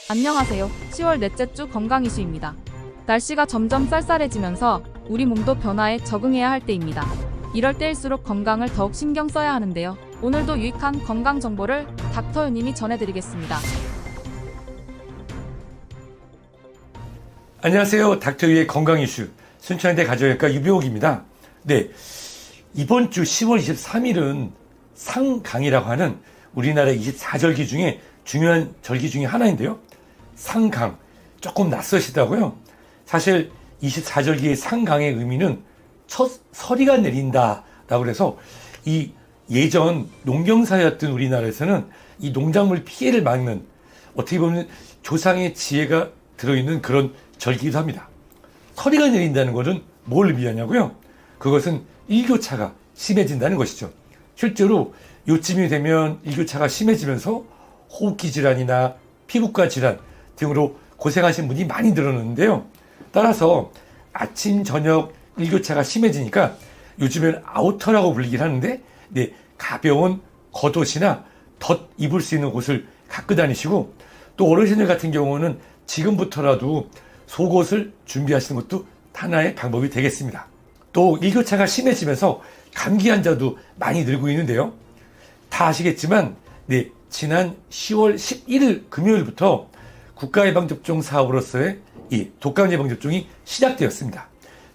안녕하세요. 10월 넷째 주 건강 이슈입니다. 날씨가 점점 쌀쌀해지면서 우리 몸도 변화에 적응해야 할 때입니다. 이럴 때일수록 건강을 더욱 신경 써야 하는데요. 오늘도 유익한 건강 정보를 닥터유님이 전해드리겠습니다. 안녕하세요. 닥터유의 건강 이슈 순천대 가정의학과 유병욱입니다. 네, 이번 주 10월 23일은 상강이라고 하는 우리나라의 24절기 중에 중요한 절기 중에 하나인데요. 상강, 조금 낯서시다고요? 사실 24절기의 상강의 의미는 첫 서리가 내린다라고 해서 이 예전 농경사였던 우리나라에서는 이 농작물 피해를 막는 어떻게 보면 조상의 지혜가 들어있는 그런 절기이기도 합니다. 서리가 내린다는 것은 뭘 의미하냐고요? 그것은 일교차가 심해진다는 것이죠. 실제로 요쯤이 되면 일교차가 심해지면서 호흡기 질환이나 피부과 질환 등으로 고생하신 분이 많이 늘어났는데요. 따라서 아침, 저녁 일교차가 심해지니까 요즘엔 아우터라고 불리긴 하는데 가벼운 겉옷이나 덧 입을 수 있는 옷을 갖고 다니시고 또 어르신들 같은 경우는 지금부터라도 속옷을 준비하시는 것도 하나의 방법이 되겠습니다. 또 일교차가 심해지면서 감기 환자도 많이 늘고 있는데요. 다 아시겠지만 지난 10월 11일 금요일부터 국가예방접종 사업으로서의 이 독감 예방접종이 시작되었습니다.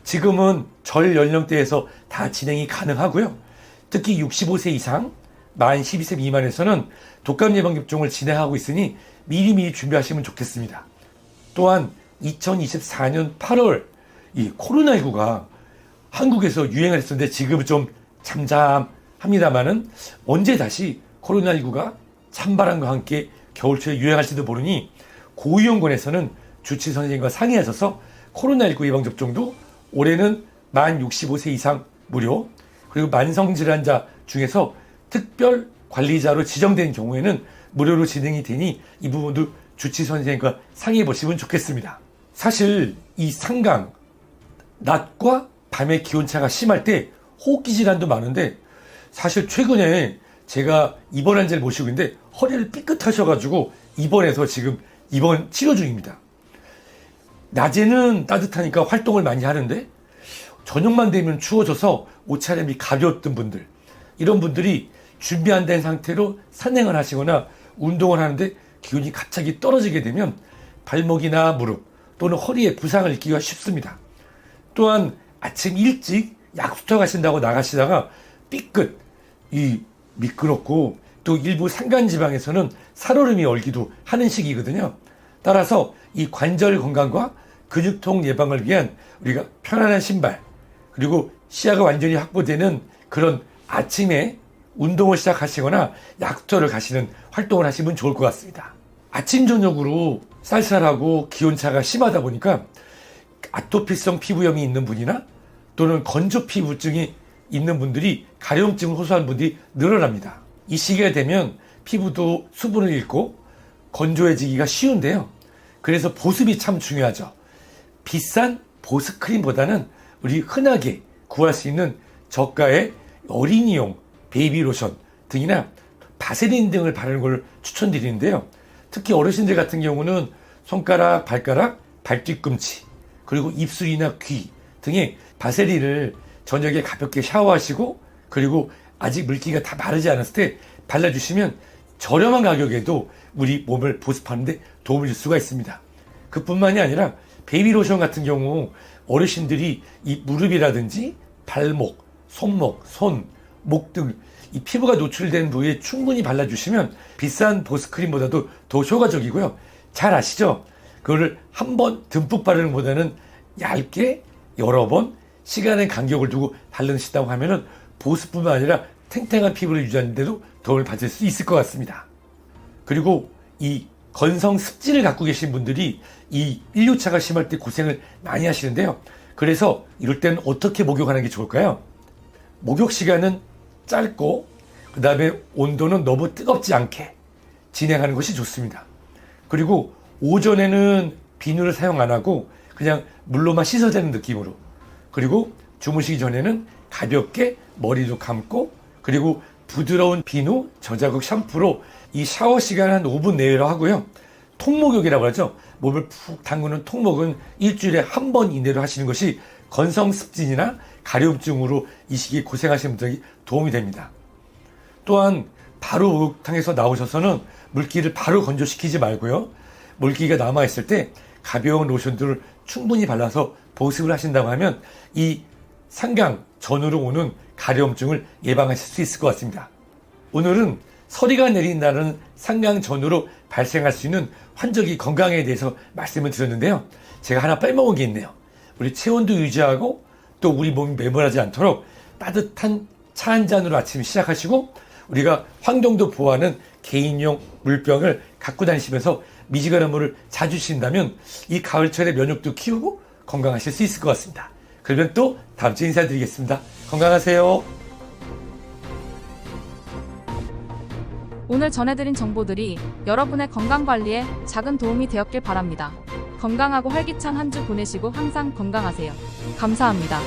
지금은 전 연령대에서 다 진행이 가능하고요. 특히 65세 이상, 만 12세 미만에서는 독감 예방접종을 진행하고 있으니 미리미리 준비하시면 좋겠습니다. 또한 2024년 8월 이 코로나19가 한국에서 유행을 했었는데 지금 좀 잠잠합니다만은 언제 다시 코로나19가 찬바람과 함께 겨울철에 유행할지도 모르니 고위험군에서는 주치 선생님과 상의하셔서 코로나19 예방접종도 올해는 만 65세 이상 무료, 그리고 만성질환자 중에서 특별 관리자로 지정된 경우에는 무료로 진행이 되니 이 부분도 주치 선생님과 상의해 보시면 좋겠습니다. 사실 이 상강, 낮과 밤의 기온차가 심할 때 호흡기 질환도 많은데 사실 최근에 제가 입원 환자를 모시고 있는데 허리를 삐끗하셔가지고 입원해서 지금 입원 치료 중입니다. 낮에는 따뜻하니까 활동을 많이 하는데 저녁만 되면 추워져서 옷차림이 가벼웠던 분들, 이런 분들이 준비 안 된 상태로 산행을 하시거나 운동을 하는데 기온이 갑자기 떨어지게 되면 발목이나 무릎 또는 허리에 부상을 입기가 쉽습니다. 또한 아침 일찍 약수터 가신다고 나가시다가 삐끗, 미끄럽고 또 일부 산간지방에서는 살얼음이 얼기도 하는 시기거든요. 따라서 이 관절 건강과 근육통 예방을 위한 우리가 편안한 신발, 그리고 시야가 완전히 확보되는 그런 아침에 운동을 시작하시거나 약수터를 가시는 활동을 하시면 좋을 것 같습니다. 아침 저녁으로 쌀쌀하고 기온차가 심하다 보니까 아토피성 피부염이 있는 분이나 또는 건조 피부증이 있는 분들이 가려움증을 호소하는 분들이 늘어납니다. 이 시기가 되면 피부도 수분을 잃고 건조해지기가 쉬운데요. 그래서 보습이 참 중요하죠. 비싼 보습크림보다는 우리 흔하게 구할 수 있는 저가의 어린이용 베이비 로션 등이나 바세린 등을 바르는 걸 추천드리는데요. 특히 어르신들 같은 경우는 손가락, 발가락, 발뒤꿈치, 그리고 입술이나 귀 등에 바세린을 저녁에 가볍게 샤워하시고 그리고 아직 물기가 다 마르지 않았을 때 발라주시면 저렴한 가격에도 우리 몸을 보습하는 데 도움을 줄 수가 있습니다. 그뿐만이 아니라 베이비 로션 같은 경우 어르신들이 이 무릎이라든지 발목, 손목, 손, 목 등 이 피부가 노출된 부위에 충분히 발라주시면 비싼 보습크림보다도 더 효과적이고요. 잘 아시죠? 그거를 한 번 듬뿍 바르는 것보다는 얇게 여러 번 시간의 간격을 두고 바르신다고 하면은 보습뿐만 아니라 탱탱한 피부를 유지하는 데도 도움을 받을 수 있을 것 같습니다. 그리고 이 건성 습진을 갖고 계신 분들이 이 일교차가 심할 때 고생을 많이 하시는데요. 그래서 이럴 때는 어떻게 목욕하는 게 좋을까요? 목욕 시간은 짧고 그 다음에 온도는 너무 뜨겁지 않게 진행하는 것이 좋습니다. 그리고 오전에는 비누를 사용 안 하고 그냥 물로만 씻어대는 느낌으로, 그리고 주무시기 전에는 가볍게 머리도 감고 그리고 부드러운 비누, 저자극 샴푸로 이 샤워 시간 한 5분 내외로 하고요. 통목욕이라고 하죠. 몸을 푹 담그는 통목은 일주일에 한 번 이내로 하시는 것이 건성습진이나 가려움증으로 이 시기에 고생하시는 분들에게 도움이 됩니다. 또한 바로 목욕탕에서 나오셔서는 물기를 바로 건조시키지 말고요. 물기가 남아있을 때 가벼운 로션들을 충분히 발라서 보습을 하신다고 하면 이 상강 전후로 오는 가려움증을 예방하실 수 있을 것 같습니다. 오늘은 서리가 내린다는 상강 전후로 발생할 수 있는 환절기 건강에 대해서 말씀을 드렸는데요. 제가 하나 빼먹은 게 있네요. 우리 체온도 유지하고 또 우리 몸이 메모하지 않도록 따뜻한 차 한 잔으로 아침 시작하시고 우리가 환경도 보호하는 개인용 물병을 갖고 다니시면서 미지근한 물을 자주 드신다면 이 가을철에 면역도 키우고 건강하실 수 있을 것 같습니다. 그러면 또 다음 주에 인사드리겠습니다. 건강하세요. 오늘 전해드린 정보들이 여러분의 건강관리에 작은 도움이 되었길 바랍니다. 건강하고 활기찬 한 주 보내시고 항상 건강하세요. 감사합니다.